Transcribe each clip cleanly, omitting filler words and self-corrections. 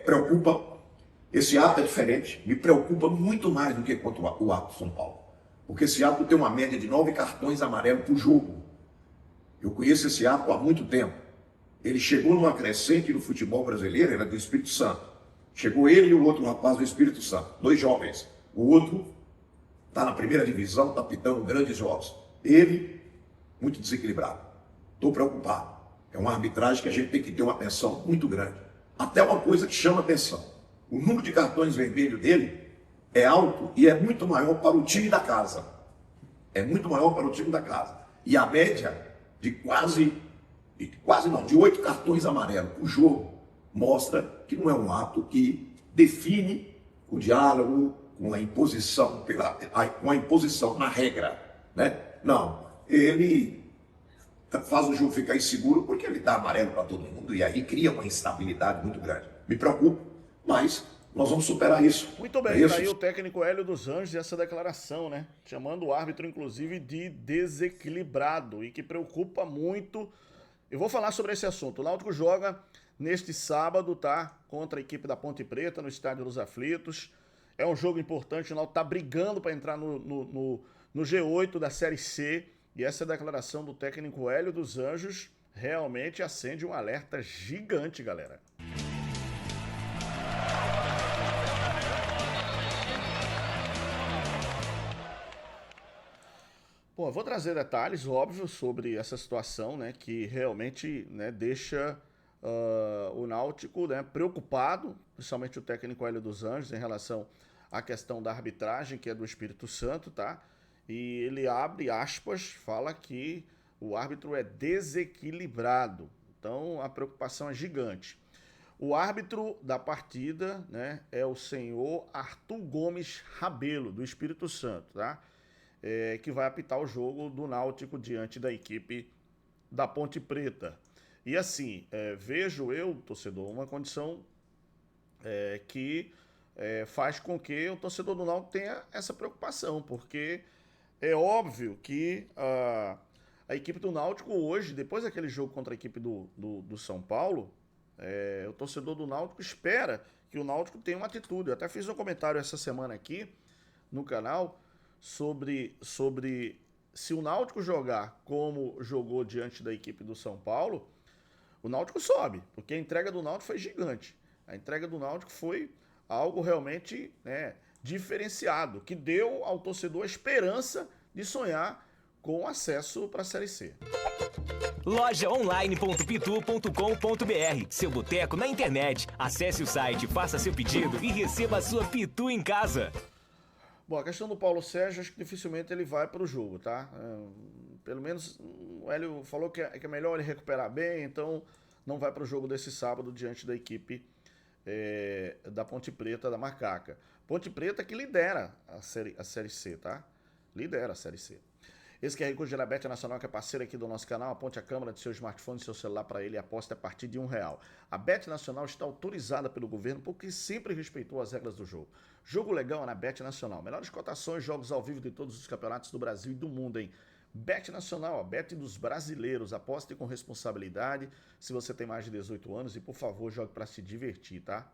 Preocupa, esse ato é diferente, me preocupa muito mais do que quanto o ato do São Paulo. Porque esse ato tem uma média de 9 cartões amarelos por jogo. Eu conheço esse ato há muito tempo. Ele chegou numa crescente no futebol brasileiro, era do Espírito Santo. Chegou ele e o outro rapaz do Espírito Santo, dois jovens. O outro está na primeira divisão, está pitando grandes jogos. Ele, muito desequilibrado. Estou preocupado. É uma arbitragem que a gente tem que ter uma atenção muito grande. Até uma coisa que chama atenção. O número de cartões vermelhos dele é alto e é muito maior para o time da casa. É muito maior para o time da casa. E a média de de 8 cartões amarelos por jogo mostra que não é um ato que define o diálogo com a imposição, com a imposição na regra, né? Não, ele faz o jogo ficar inseguro porque ele dá amarelo para todo mundo e aí cria uma instabilidade muito grande. Me preocupa, mas nós vamos superar isso. Muito É bem, tá aí isso? o técnico Hélio dos Anjos e essa declaração, né? Chamando o árbitro, inclusive, de desequilibrado e que preocupa muito. Eu vou falar sobre esse assunto. O Náutico joga neste sábado, tá? Contra a equipe da Ponte Preta, no Estádio dos Aflitos. É um jogo importante, o Náutico tá brigando para entrar no G8 da Série C. E essa declaração do técnico Hélio dos Anjos realmente acende um alerta gigante, galera. Bom, eu vou trazer detalhes, óbvio, sobre essa situação, né, que realmente, né, deixa o Náutico, né, preocupado, principalmente o técnico Hélio dos Anjos, em relação à questão da arbitragem, que é do Espírito Santo, tá? E ele abre aspas, fala que o árbitro é desequilibrado. Então, a preocupação é gigante. O árbitro da partida, né, é o senhor Arthur Gomes Rabelo, do Espírito Santo, tá? Que vai apitar o jogo do Náutico diante da equipe da Ponte Preta. E assim, vejo eu, torcedor, uma condição que faz com que o torcedor do Náutico tenha essa preocupação, porque é óbvio que a equipe do Náutico hoje, depois daquele jogo contra a equipe do São Paulo, o torcedor do Náutico espera que o Náutico tenha uma atitude. Eu até fiz um comentário essa semana aqui no canal sobre se o Náutico jogar como jogou diante da equipe do São Paulo, o Náutico sobe, porque a entrega do Náutico foi gigante. A entrega do Náutico foi algo realmente, né, diferenciado, que deu ao torcedor a esperança de sonhar com acesso para a Série C. Lojaonline.pitu.com.br, seu boteco na internet. Acesse o site, faça seu pedido e receba a sua Pitu em casa. Bom, a questão do Paulo Sérgio, acho que dificilmente ele vai para o jogo, tá? Pelo menos o Hélio falou que é melhor ele recuperar bem, então não vai para o jogo desse sábado diante da equipe da Ponte Preta, da Macaca. Ponte Preta que lidera a série C, tá? Lidera a Série C. Esse QR Code da Bet Nacional, que é parceiro aqui do nosso canal, aponte a câmera do seu smartphone e seu celular para ele e aposte a partir de R$1. A Bet Nacional está autorizada pelo governo porque sempre respeitou as regras do jogo. Jogo legal é na Bet Nacional. Melhores cotações, jogos ao vivo de todos os campeonatos do Brasil e do mundo, hein? Bet Nacional, a Bet dos brasileiros. Aposte com responsabilidade se você tem mais de 18 anos e, por favor, jogue para se divertir, tá?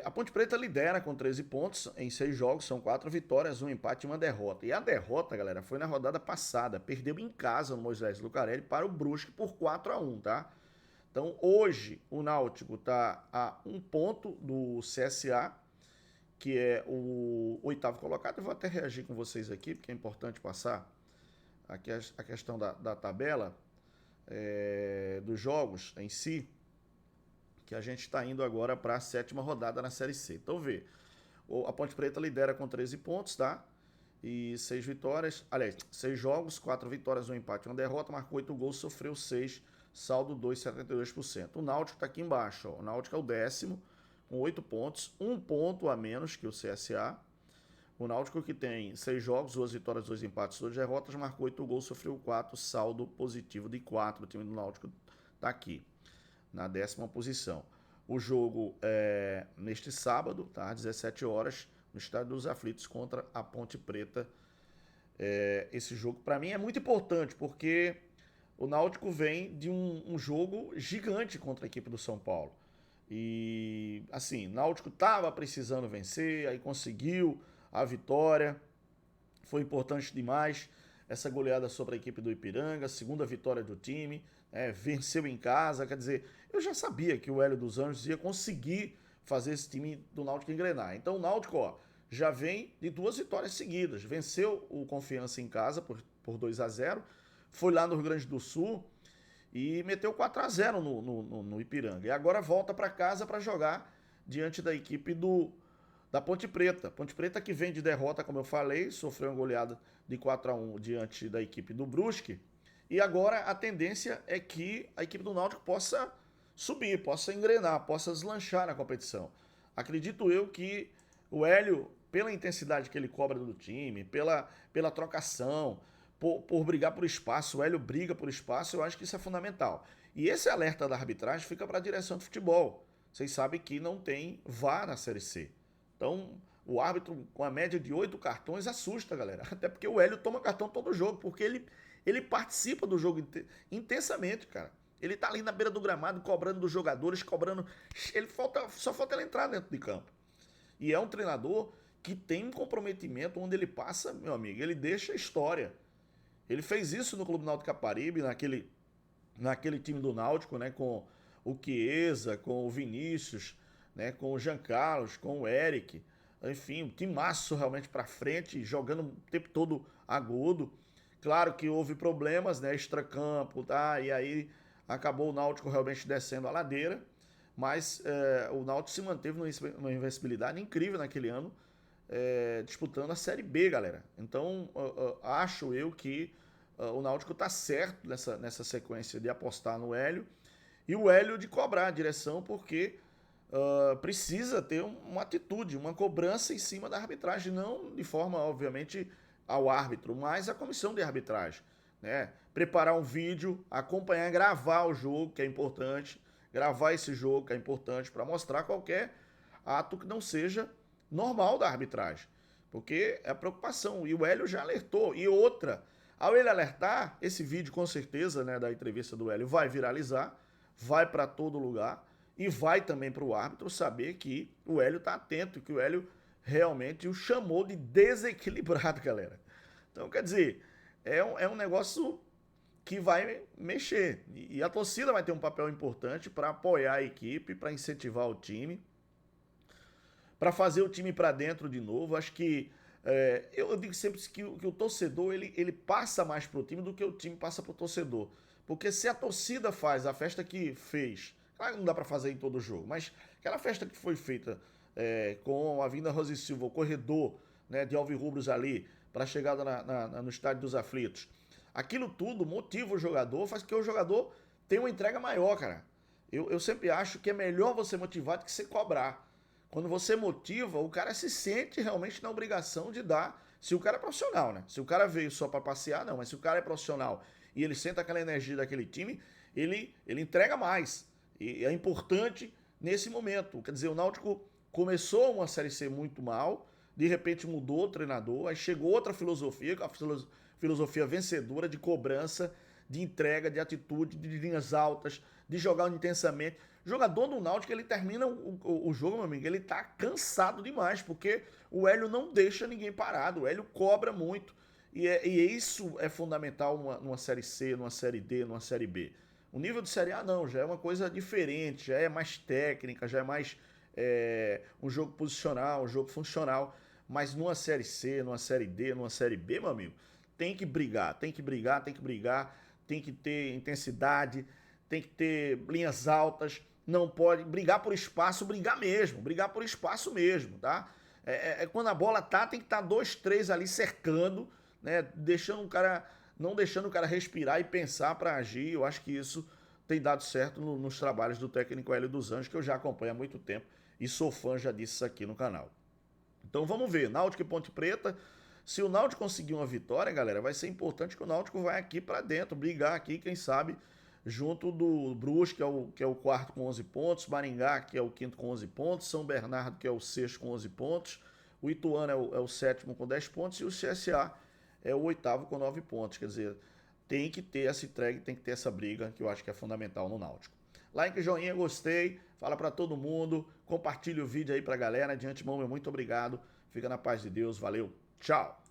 A Ponte Preta lidera com 13 pontos em 6 jogos, são 4 vitórias, 1 empate e 1 derrota. E a derrota, galera, foi na rodada passada. Perdeu em casa no Moisés Lucarelli para o Brusque por 4-1, tá? Então, hoje, o Náutico está a 1 ponto do CSA, que é o 8º colocado. Eu vou até reagir com vocês aqui, porque é importante passar aqui a questão da tabela dos jogos em si, que a gente está indo agora para a 7ª rodada na Série C. Então, vê, a Ponte Preta lidera com 13 pontos, tá? E 6 vitórias, aliás, 6 jogos, 4 vitórias, 1 empate e 1 derrota, marcou 8 gols, sofreu 6, saldo 2,72%. O Náutico está aqui embaixo, ó. O Náutico é o 10º, com 8 pontos, 1 ponto a menos que o CSA. O Náutico, que tem 6 jogos, 2 vitórias, 2 empates, 2 derrotas, marcou 8 gols, sofreu 4, saldo positivo de 4. O time do Náutico está aqui, na 10ª posição. O jogo é neste sábado, tá? Às 17 horas, no Estádio dos Aflitos contra a Ponte Preta. Esse jogo, para mim, é muito importante, porque o Náutico vem de um jogo gigante contra a equipe do São Paulo. E assim, Náutico estava precisando vencer, aí conseguiu a vitória. Foi importante demais essa goleada sobre a equipe do Ipiranga, segunda vitória do time, venceu em casa, quer dizer, eu já sabia que o Hélio dos Anjos ia conseguir fazer esse time do Náutico engrenar. Então o Náutico, já vem de 2 vitórias seguidas, venceu o Confiança em casa por 2-0, foi lá no Rio Grande do Sul e meteu 4-0 no Ipiranga. E agora volta para casa para jogar diante da equipe da Ponte Preta. Ponte Preta que vem de derrota, como eu falei, sofreu uma goleada de 4-1 diante da equipe do Brusque. E agora a tendência é que a equipe do Náutico possa subir, possa engrenar, possa deslanchar na competição. Acredito eu que o Hélio, pela intensidade que ele cobra do time, pela trocação, por brigar por espaço, o Hélio briga por espaço, eu acho que isso é fundamental. E esse alerta da arbitragem fica para a direção de futebol. Vocês sabem que não tem VAR na Série C. Então, o árbitro com a média de 8 cartões assusta, galera. Até porque o Hélio toma cartão todo jogo, porque ele participa do jogo intensamente, cara. Ele tá ali na beira do gramado, cobrando dos jogadores, cobrando... Só falta ele entrar dentro de campo. E é um treinador que tem um comprometimento onde ele passa, meu amigo, ele deixa a história. Ele fez isso no Clube Náutico Caparibe, naquele time do Náutico, né, com o Chiesa, com o Vinícius, né, com o Jean Carlos, com o Eric, enfim, um timaço realmente para frente, jogando o tempo todo agudo. Claro que houve problemas, né, extracampo, tá? E aí acabou o Náutico realmente descendo a ladeira, mas o Náutico se manteve numa invencibilidade incrível naquele ano, disputando a Série B, galera. Então, acho eu que o Náutico tá certo nessa sequência de apostar no Hélio, e o Hélio de cobrar a direção, porque precisa ter uma atitude, uma cobrança em cima da arbitragem, não de forma, obviamente, ao árbitro, mas à comissão de arbitragem, né? Preparar um vídeo, acompanhar, gravar o jogo, que é importante, gravar esse jogo, que é importante, para mostrar qualquer ato que não seja normal da arbitragem, porque é a preocupação, e o Hélio já alertou. E outra, ao ele alertar, esse vídeo com certeza, né, da entrevista do Hélio vai viralizar, vai para todo lugar, e vai também para o árbitro saber que o Hélio está atento, que o Hélio realmente o chamou de desequilibrado, galera. Então, quer dizer, é um negócio que vai mexer. E a torcida vai ter um papel importante para apoiar a equipe, para incentivar o time, para fazer o time para dentro de novo. Acho que eu digo sempre que o torcedor ele passa mais pro time do que o time passa pro torcedor. Porque se a torcida faz a festa que fez, claro que não dá para fazer em todo jogo, mas aquela festa que foi feita com a vinda Rosa e Silva, o corredor, né, de alvirrubros ali, para a chegada no Estádio dos Aflitos, aquilo tudo motiva o jogador, faz com que o jogador tenha uma entrega maior, cara. Eu sempre acho que é melhor você motivar do que você cobrar. Quando você motiva, o cara se sente realmente na obrigação de dar. Se o cara é profissional, né? Se o cara veio só para passear, não. Mas se o cara é profissional e ele sente aquela energia daquele time, ele entrega mais. E é importante nesse momento. Quer dizer, o Náutico começou uma Série C muito mal, de repente mudou o treinador, aí chegou outra filosofia, a filosofia vencedora de cobrança, de entrega, de atitude, de linhas altas, de jogar intensamente. O jogador do Náutico, ele termina o jogo, meu amigo, ele tá cansado demais, porque o Hélio não deixa ninguém parado, o Hélio cobra muito. E isso é fundamental numa Série C, numa Série D, numa Série B. O nível de Série A não, já é uma coisa diferente, já é mais técnica, já é mais um jogo posicional, um jogo funcional. Mas numa Série C, numa Série D, numa Série B, meu amigo, tem que brigar, tem que brigar, tem que brigar, tem que ter intensidade, tem que ter linhas altas, não pode brigar por espaço, brigar por espaço mesmo, tá? Quando a bola tem que estar 2, 3 ali cercando, né? Não deixando o cara respirar e pensar para agir. Eu acho que isso tem dado certo nos trabalhos do técnico Hélio dos Anjos, que eu já acompanho há muito tempo e sou fã, já disse isso aqui no canal. Então vamos ver, Náutico e Ponte Preta. Se o Náutico conseguir uma vitória, galera, vai ser importante que o Náutico vai aqui para dentro, brigar aqui, quem sabe, junto do Brusque, que é o quarto com 11 pontos, Maringá, que é o quinto com 11 pontos, São Bernardo, que é o sexto com 11 pontos, o Ituano é o sétimo com 10 pontos e o CSA é o oitavo com 9 pontos. Quer dizer, tem que ter essa entrega, tem que ter essa briga, que eu acho que é fundamental no Náutico. Like, joinha, gostei, fala para todo mundo, compartilha o vídeo aí pra galera. De antemão, meu muito obrigado. Fica na paz de Deus, valeu, tchau!